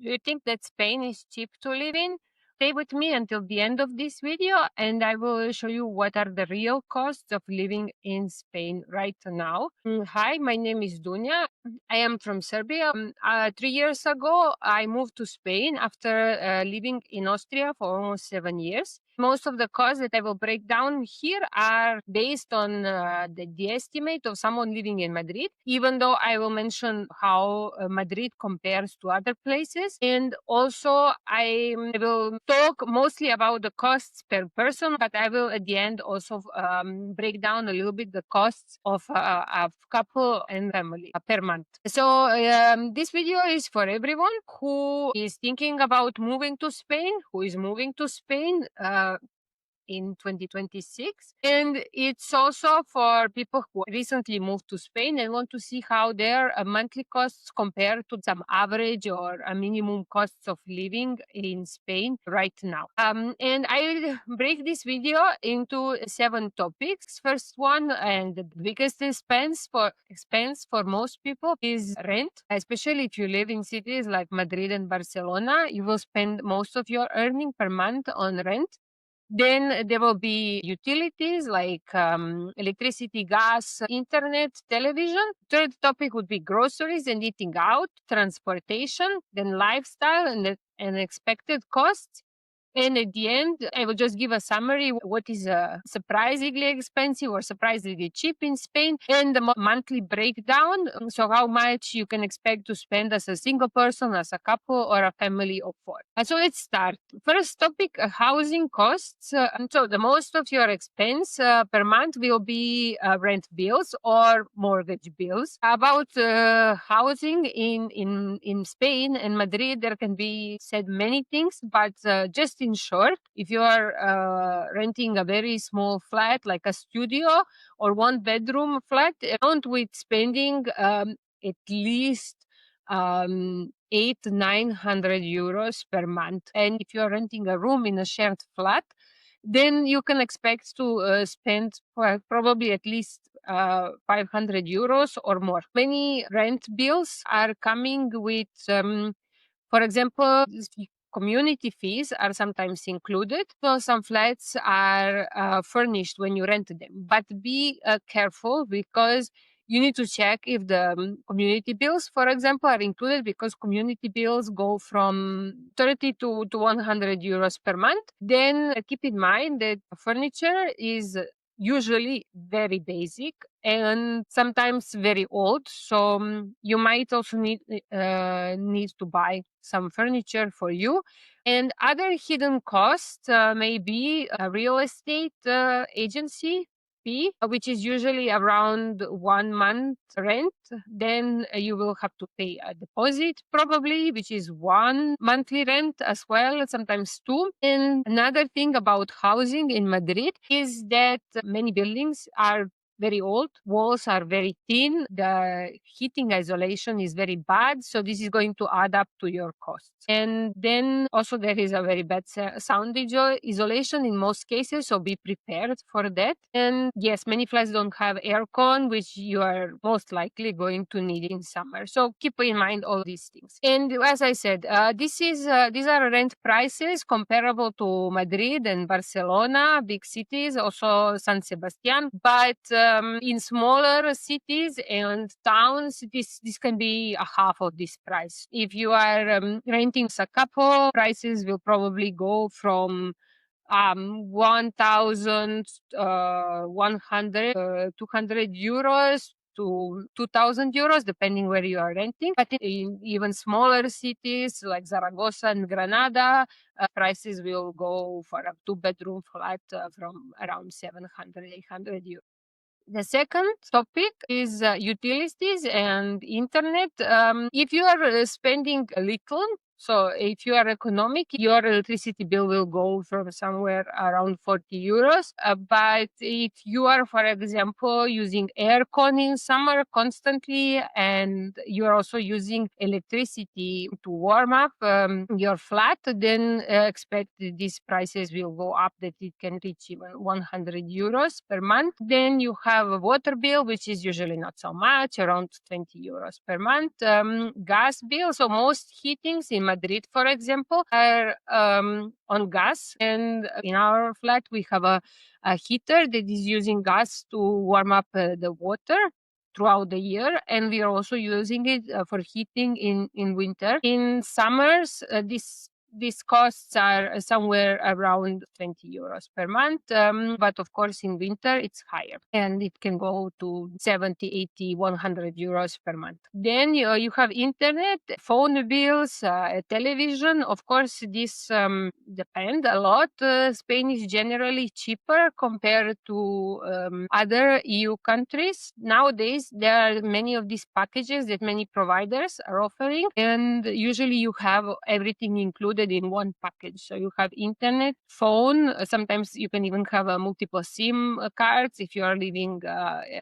Do you think that Spain is cheap to live in? Stay with me until the end of this video and I will show you what are the real costs of living in Spain right now. Hi, my name is Dunja. I am from Serbia. 3 years ago, I moved to Spain after living in Austria for almost 7 years. Most of the costs that I will break down here are based on the estimate of someone living in Madrid, even though I will mention how Madrid compares to other places. And also, I will talk mostly about the costs per person, but I will at the end also break down a little bit the costs of a couple and family per month. So this video is for everyone who is thinking about moving to Spain, who is moving to Spain in 2026. And it's also for people who recently moved to Spain and want to see how their monthly costs compare to some average or a minimum costs of living in Spain right now. And I will break this video into 7 topics. First one, and the biggest expense for most people, is rent. Especially if you live in cities like Madrid and Barcelona, you will spend most of your earning per month on rent. Then there will be utilities like electricity, gas, internet, television. Third topic would be groceries and eating out, transportation, then lifestyle and expected costs. And at the end, I will just give a summary what is surprisingly expensive or surprisingly cheap in Spain, and the monthly breakdown. So how much you can expect to spend as a single person, as a couple, or a family of 4. So let's start. First topic, housing costs. So the most of your expense per month will be rent bills or mortgage bills. About housing in Spain and Madrid, there can be said many things, but just in short, if you are renting a very small flat like a studio or 1-bedroom flat, count with spending at least 800-900 euros per month. And if you're renting a room in a shared flat, then you can expect to spend probably at least 500 euros or more. Many rent bills are coming with, for example, community fees are sometimes included. So some flats are furnished when you rent them, but be careful because you need to check if the community bills, for example, are included, because community bills go from 30 to 100 euros per month. Then keep in mind that furniture is usually very basic and sometimes very old. So you might also need to buy some furniture for you. And other hidden costs may be a real estate agency fee, which is usually around 1 month rent. Then you will have to pay a deposit probably, which is 1 monthly rent as well, sometimes 2. And another thing about housing in Madrid is that many buildings are very old, walls are very thin, the heating isolation is very bad, so this is going to add up to your costs. And then also there is a very bad sound isolation in most cases, so be prepared for that. And yes, many flats don't have aircon, which you are most likely going to need in summer, so keep in mind all these things. And as I said, these are rent prices comparable to Madrid and Barcelona, big cities, also San Sebastian, but in smaller cities and towns, this can be a half of this price. If you are renting a couple, prices will probably go from 1,100, 200 euros to 2,000 euros, depending where you are renting. But in even smaller cities like Zaragoza and Granada, prices will go for a 2-bedroom flat from around 700, 800 euros. The second topic is utilities and internet. If you are spending a little, so if you are economic, your electricity bill will go from somewhere around 40 euros. But if you are, for example, using aircon in summer constantly, and you are also using electricity to warm up your flat, then expect these prices will go up, that it can reach even 100 euros per month. Then you have a water bill, which is usually not so much, around 20 euros per month. Gas bill, so most heatings in Madrid, for example, are on gas. And in our flat, we have a heater that is using gas to warm up the water throughout the year, and we are also using it for heating in winter. In summers, these costs are somewhere around 20 euros per month. But of course, in winter, it's higher and it can go to 70, 80, 100 euros per month. Then you have internet, phone bills, television. Of course, this depend a lot. Spain is generally cheaper compared to other EU countries. Nowadays, there are many of these packages that many providers are offering, and usually you have everything included in one package. So you have internet, phone, sometimes you can even have multiple SIM cards if you are living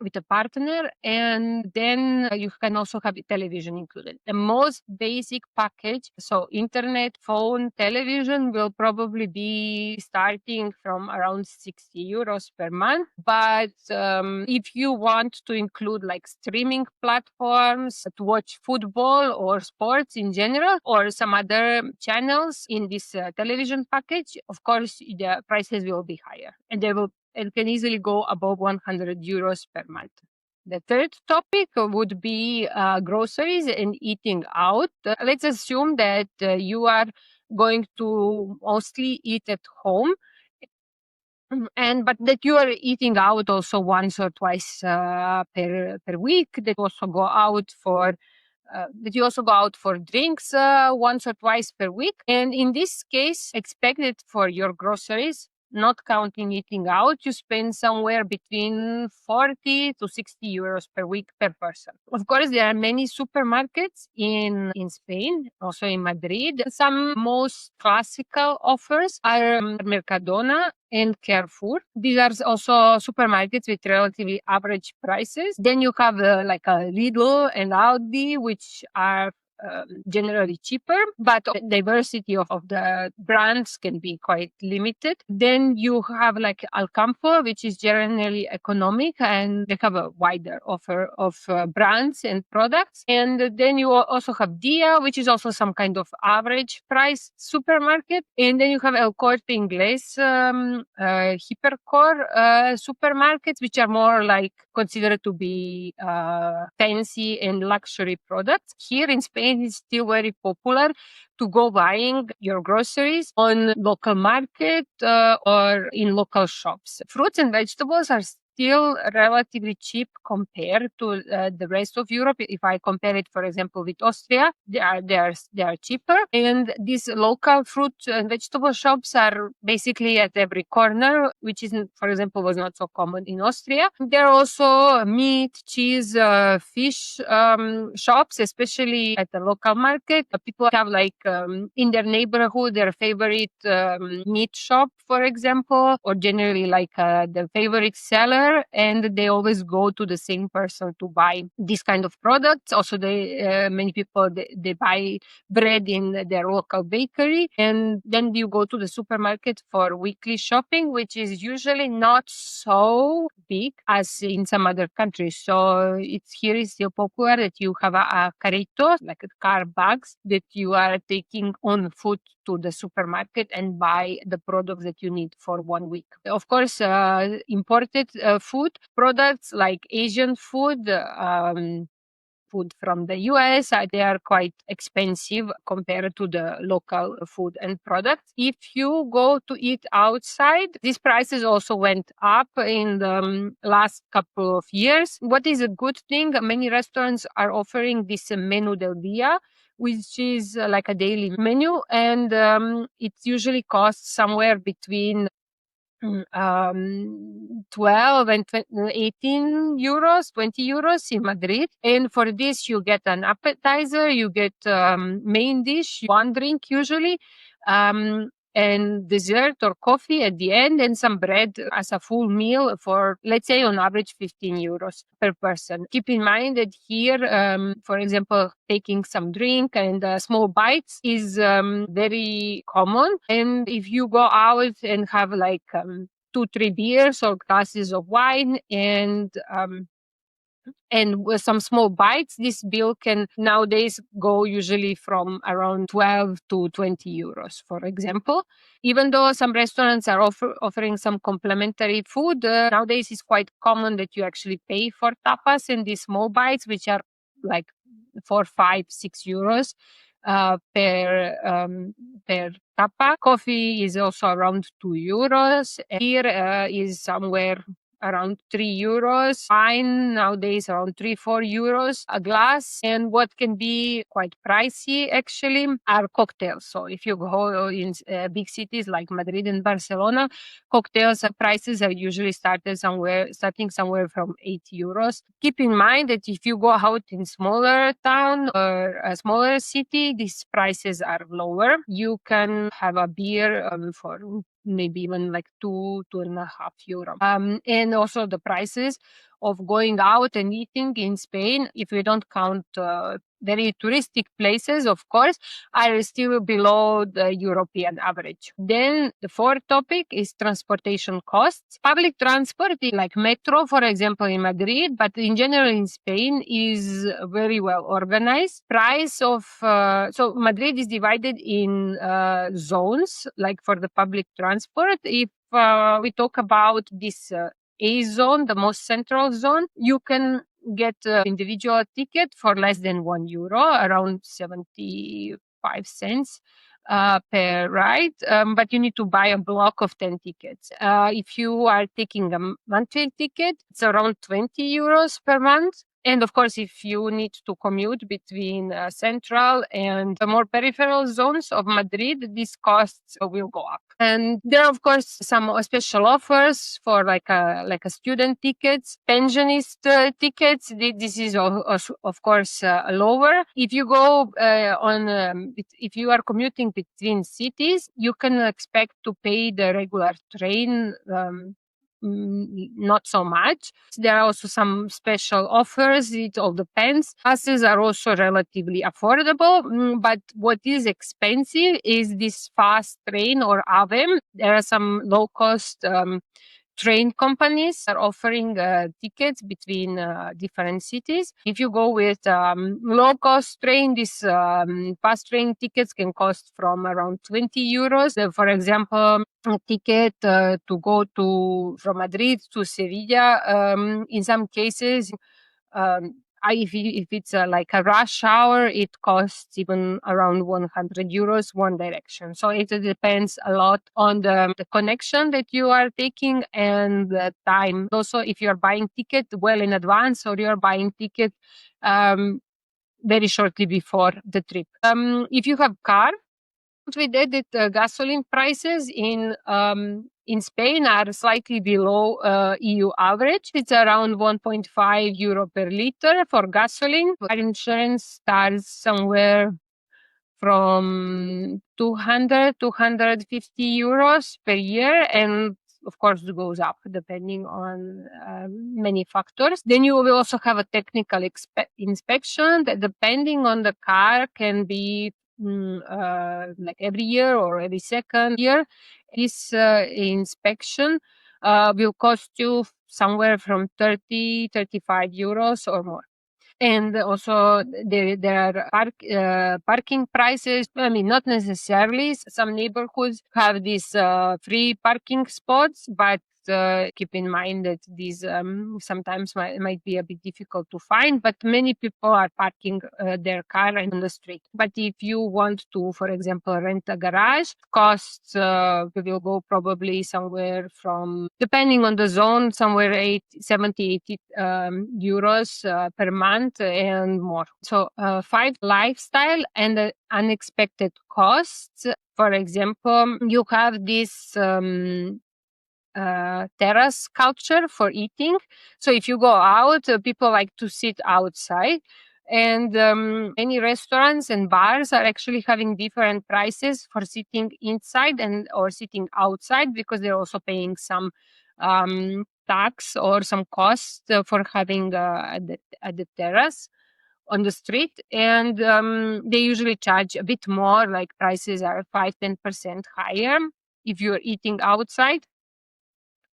with a partner, and then you can also have television included. The most basic package, so internet, phone, television, will probably be starting from around 60 euros per month. But if you want to include like streaming platforms to watch football or sports in general, or some other channels in this television package, of course, the prices will be higher, and it can easily go above 100 euros per month. The third topic would be groceries and eating out. Let's assume that you are going to mostly eat at home, but that you are eating out also once or twice per week. That you also go out for drinks once or twice per week. And in this case, expect that for your groceries, not counting eating out, you spend somewhere between 40 to 60 euros per week per person. Of course, there are many supermarkets in Spain, also in Madrid. Some most classical offers are Mercadona and Carrefour. These are also supermarkets with relatively average prices. Then you have like a Lidl and Aldi, which are generally cheaper, but the diversity of the brands can be quite limited. Then you have like Alcampo, which is generally economic, and they have a wider offer of brands and products. And then you also have Dia, which is also some kind of average price supermarket. And then you have El Corte Inglés, Hypercore supermarkets, which are more like considered to be fancy and luxury products. Here in Spain, it's still very popular to go buying your groceries on local market or in local shops. Fruits and vegetables are still relatively cheap compared to the rest of Europe. If I compare it, for example, with Austria, they are cheaper. And these local fruit and vegetable shops are basically at every corner, which is, for example, was not so common in Austria. There are also meat, cheese, fish shops, especially at the local market. People have like in their neighborhood their favorite meat shop, for example, or generally like the favorite seller, and they always go to the same person to buy this kind of products. Also, many people they buy bread in their local bakery, and then you go to the supermarket for weekly shopping, which is usually not so big as in some other countries. So here is still popular that you have a carrito, like a car bags, that you are taking on foot to the supermarket and buy the products that you need for 1 week. Of course, imported food products like Asian food, food from the US, they are quite expensive compared to the local food and products. If you go to eat outside, these prices also went up in the last couple of years. What is a good thing, many restaurants are offering this menu del dia, which is like a daily menu, and it usually costs somewhere between 12 and 18 euros, 20 euros in Madrid. And for this, you get an appetizer, you get main dish, one drink usually, and dessert or coffee at the end, and some bread as a full meal for, let's say, on average 15 euros per person. Keep in mind that here, for example, taking some drink and small bites is very common. And if you go out and have like 2-3 beers or glasses of wine and and with some small bites, this bill can nowadays go usually from around 12 to 20 euros, for example. Even though some restaurants are offering some complimentary food, nowadays it's quite common that you actually pay for tapas and these small bites, which are like 4, 5, 6 euros per tapa. Coffee is also around 2 euros. Beer is somewhere around 3 euros. Wine nowadays around 3, 4 euros a glass. And what can be quite pricey actually are cocktails. So if you go in big cities like Madrid and Barcelona, cocktails prices are usually starting somewhere from 8 euros. Keep in mind that if you go out in smaller town or a smaller city, these prices are lower. You can have a beer for maybe even like 2, 2.5 euro. And also the prices of going out and eating in Spain, if we don't count very touristic places, of course, are still below the European average. Then the fourth topic is transportation costs. Public transport, like metro, for example, in Madrid, but in general in Spain, is very well organized. Price of so Madrid is divided in zones, like for the public transport. If we talk about this A zone, the most central zone, you can get individual ticket for less than 1 euro, around 75 cents per ride, but you need to buy a block of 10 tickets. If you are taking a monthly ticket, it's around 20 euros per month. And of course, if you need to commute between central and the more peripheral zones of Madrid, these costs will go up. And there are, of course, some special offers for like a student tickets, pensionist tickets. This is of course lower. If you go if you are commuting between cities, you can expect to pay the regular train. Not so much. There are also some special offers. It all depends. Buses are also relatively affordable, but what is expensive is this fast train or AVE. There are some low cost train companies are offering tickets between different cities. If you go with low cost train, this fast train tickets can cost from around 20 euros. For example, a ticket to go from Madrid to Sevilla, in some cases, if it's like a rush hour, it costs even around 100 euros one direction. So it depends a lot on the connection that you are taking and the time. Also, if you are buying ticket well in advance or you are buying ticket very shortly before the trip. If you have car, we did that gasoline prices in Spain are slightly below EU average. It's around 1.5 euro per liter for gasoline. Car insurance starts somewhere from 200, 250 euros per year, and of course it goes up depending on many factors. Then you will also have a technical inspection that, depending on the car, can be like every year or every second year. This inspection will cost you somewhere from 30, 35 euros or more. And also there are parking prices. I mean, not necessarily. Some neighborhoods have these free parking spots, but keep in mind that these sometimes might be a bit difficult to find, but many people are parking their car on the street. But if you want to, for example, rent a garage, costs will go probably somewhere from, depending on the zone, somewhere 70, 80 euros per month and more. So 5, lifestyle and unexpected costs. For example, you have this terrace culture for eating. So if you go out, people like to sit outside. And many restaurants and bars are actually having different prices for sitting inside and or sitting outside, because they're also paying some tax or some cost for having at the terrace on the street. And they usually charge a bit more, like prices are 5-10% higher if you're eating outside.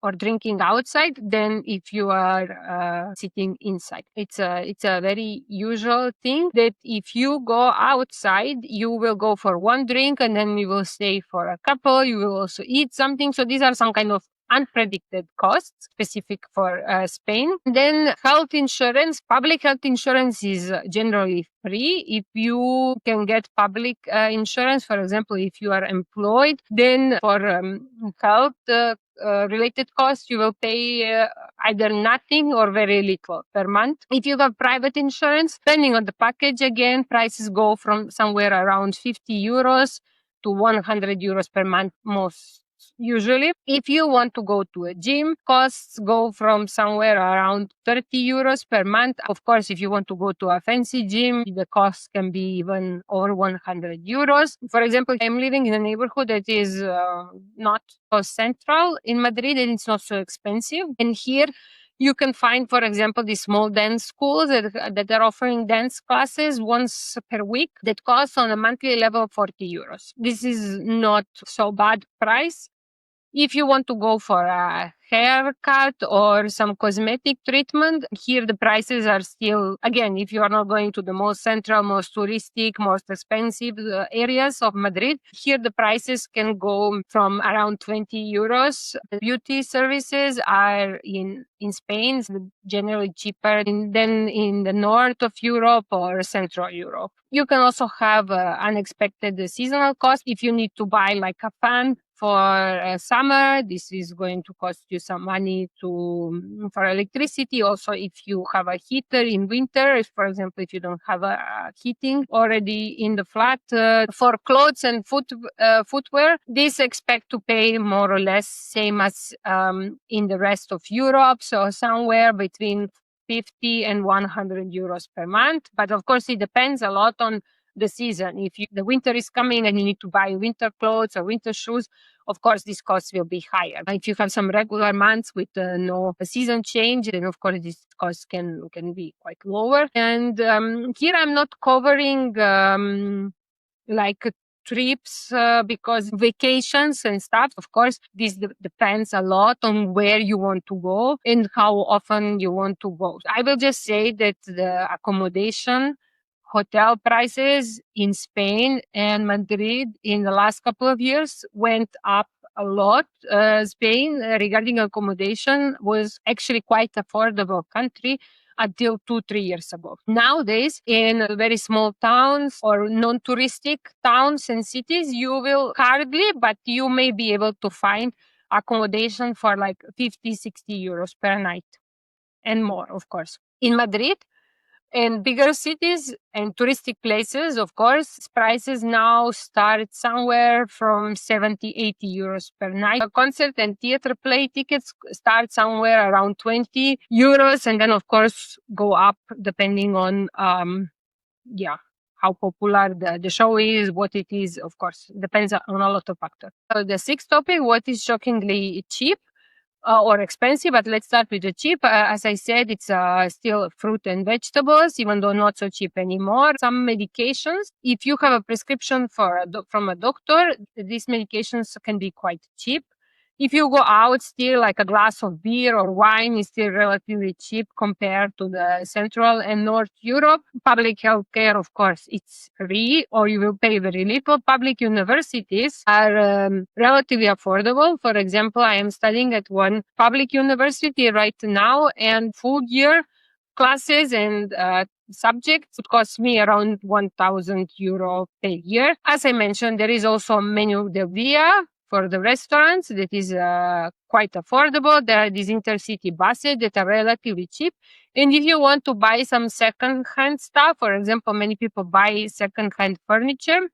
or drinking outside than if you are sitting inside. It's a very usual thing that if you go outside, you will go for one drink and then you will stay for a couple. You will also eat something. So these are some kind of unpredicted costs specific for Spain. Then health insurance, public health insurance is generally free. If you can get public insurance, for example, if you are employed, then for health related costs, you will pay either nothing or very little per month. If you have private insurance, depending on the package, again, prices go from somewhere around 50 euros to 100 euros per month most usually. If you want to go to a gym, costs go from somewhere around 30 euros per month. Of course, if you want to go to a fancy gym, the cost can be even over 100 euros. For example, I'm living in a neighborhood that is not so central in Madrid and it's not so expensive. And here you can find, for example, these small dance schools that are offering dance classes once per week that cost on a monthly level 40 euros. This is not so bad price. If you want to go for a haircut or some cosmetic treatment, here the prices are still, again, if you are not going to the most central, most touristic, most expensive areas of Madrid, here the prices can go from around 20 euros. The beauty services are in Spain generally cheaper than in the north of Europe or Central Europe. You can also have unexpected seasonal costs. If you need to buy like a fan for summer, this is going to cost you some money for electricity. Also, if you have a heater in winter, if, for example, if you don't have a heating already in the flat, for clothes and footwear, this expect to pay more or less same as in the rest of Europe. So somewhere between 50 and 100 euros per month. But of course, it depends a lot on the season. If the winter is coming and you need to buy winter clothes or winter shoes, of course, these costs will be higher. If you have some regular months with no season change, then of course, these costs can be quite lower. And here I'm not covering like trips because vacations and stuff. Of course, this depends a lot on where you want to go and how often you want to go. I will just say that the accommodation hotel prices in Spain and Madrid in the last couple of years went up a lot. Spain, regarding accommodation, was actually quite affordable country until 2-3 years ago. Nowadays, in very small towns or non-touristic towns and cities, you will hardly, but you may be able to find accommodation for like 50, 60 euros per night and more, of course. In Madrid, in bigger cities and touristic places, of course, prices now start somewhere from 70, 80 euros per night. A concert and theater play tickets start somewhere around 20 euros and then, of course, go up depending on, how popular the show is, what it is, of course, depends on a lot of factors. So the sixth topic, what is shockingly cheap? Or expensive, but let's start with the cheap. As I said, it's still fruit and vegetables, even though not so cheap anymore. Some medications, if you have a prescription from a doctor, these medications can be quite cheap. If you go out, still like a glass of beer or wine is still relatively cheap compared to the Central and North Europe. Public healthcare, of course, it's free or you will pay very little. Public universities are relatively affordable. For example, I am studying at one public university right now, and full year classes and subjects would cost me around 1,000 euro per year. As I mentioned, there is also Menu del Dia for the restaurants that is quite affordable. There are these intercity buses that are relatively cheap. And if you want to buy some second-hand stuff, for example, many people buy second-hand furniture,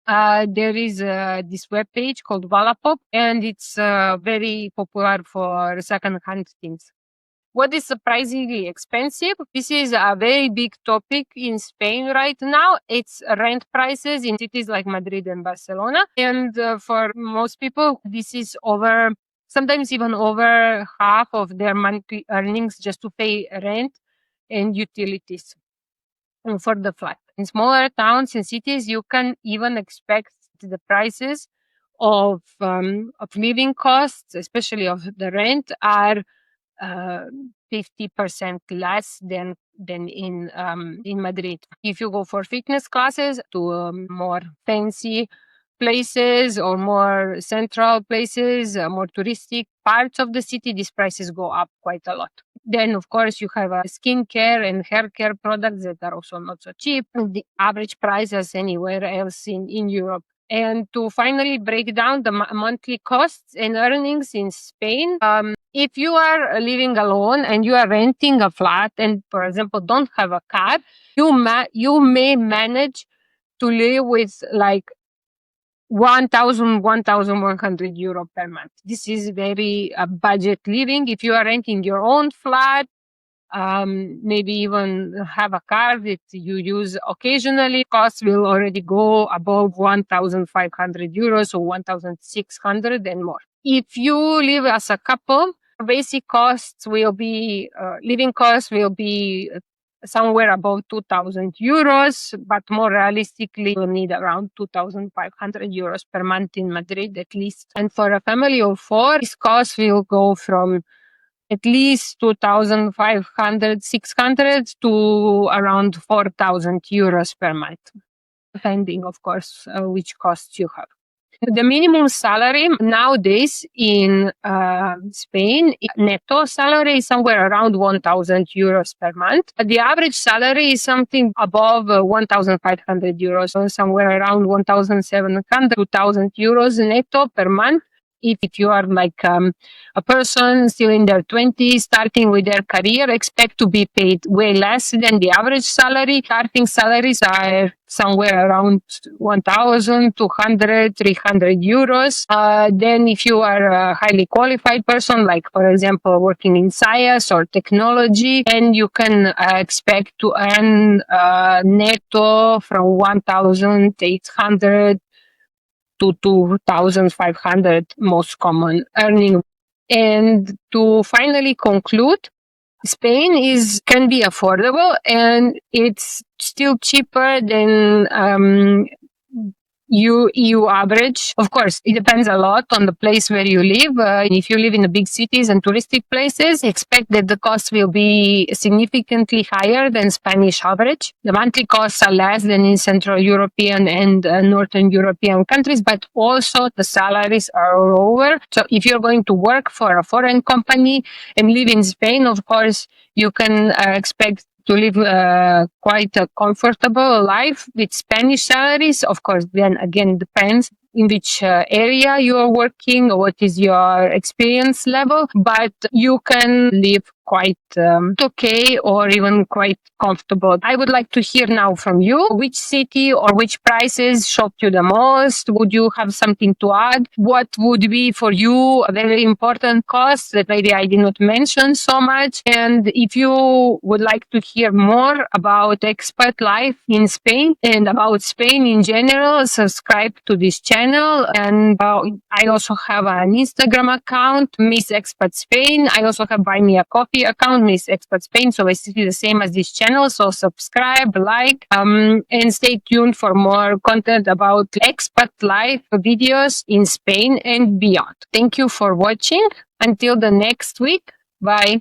there is this webpage called Wallapop, and it's very popular for second-hand things. What is surprisingly expensive? This is a very big topic in Spain right now. It's rent prices in cities like Madrid and Barcelona. And for most people, this is sometimes even over half of their monthly earnings just to pay rent and utilities for the flat. In smaller towns and cities, you can even expect the prices of living costs, especially of the rent, are uh, 50% less than in Madrid. If you go for fitness classes to more fancy places or more central places, more touristic parts of the city, these prices go up quite a lot. Then, of course, you have skincare and hair care products that are also not so cheap. The average prices anywhere else in Europe. And to finally break down the monthly costs and earnings in Spain, if you are living alone and you are renting a flat and, for example, don't have a car, you may manage to live with like 1,100 euro per month. This is very budget living. If you are renting your own flat, maybe even have a car that you use occasionally, costs will already go above 1,500 euros or 1,600 and more. If you live as a couple, basic costs will be, living costs will be somewhere above 2,000 euros, but more realistically, you'll need around 2,500 euros per month in Madrid at least. And for a family of four, this cost will go from at least 2,500, 600 to around 4,000 euros per month, depending, of course, which costs you have. The minimum salary nowadays in Spain, netto salary is somewhere around 1,000 euros per month. The average salary is something above 1,500 euros, so somewhere around 1,700, 2,000 euros netto per month. If you are like a person still in their 20s, starting with their career, expect to be paid way less than the average salary. Starting salaries are somewhere around 1,200, 300 euros. Then if you are a highly qualified person, like for example, working in science or technology, then you can expect to earn netto from 1,800 to 2,500 most common earning. And to finally conclude, Spain can be affordable and it's still cheaper than EU average. Of course, it depends a lot on the place where you live. If you live in the big cities and touristic places, expect that the cost will be significantly higher than Spanish average. The monthly costs are less than in Central European and Northern European countries, but also the salaries are lower. So if you're going to work for a foreign company and live in Spain, of course, you can expect to live quite a comfortable life with Spanish salaries. Of course, then again, depends in which area you are working or what is your experience level, but you can live quite okay or even quite comfortable. I would like to hear now from you. Which city or which prices shocked you the most? Would you have something to add? What would be for you a very important cost that maybe I did not mention so much? And if you would like to hear more about expat life in Spain and about Spain in general, subscribe to this channel. And I also have an Instagram account, Miss Expat Spain. I also have Buy Me a Coffee account, Miss Expat Spain. So basically the same as this channel. So subscribe, like, and stay tuned for more content about expat life videos in Spain and beyond. Thank you for watching. Until the next week. Bye.